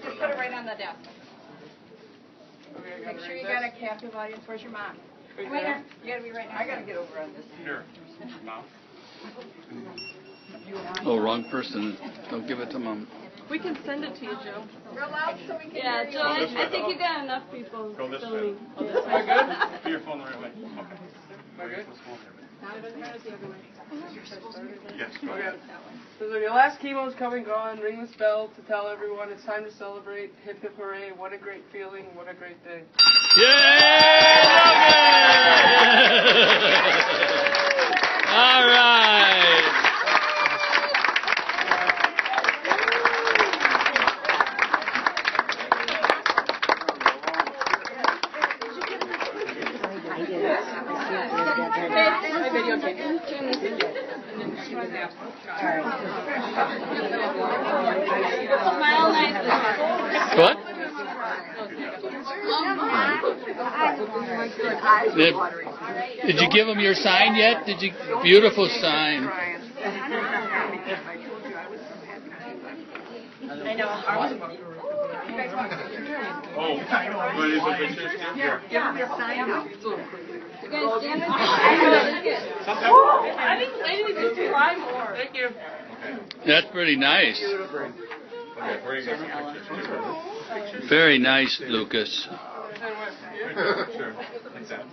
Just put it right on the desk. Okay, Make sure you got a captive audience. Where's your mom? Right Come here. there. You gotta be right now. I gotta get over on this. Here. Mom. Oh, wrong person. Don't give it to Mom. We can send it to you, Joe. Real loud so we can Yeah, hear Joe, you. I think you got enough people Go this way. filming. Am I good? Put your phone the right way. Okay. Am I good? Yes, go ahead. So your last chemo's come and gone. Ring this bell to tell everyone it's time to celebrate. Hip hip hooray! What a great feeling! What a great day! Yay! All right. I videotaped it. Smile nicely. What? Did you give him your sign yet? Did you? Beautiful sign. I know. Oh, what is the picture? Here. Give him your sign now. You guys stand with me? I didn't even try more. Thank you. That's pretty nice. Okay, where you got pictures? Very nice, Lucas. Sure. Like that.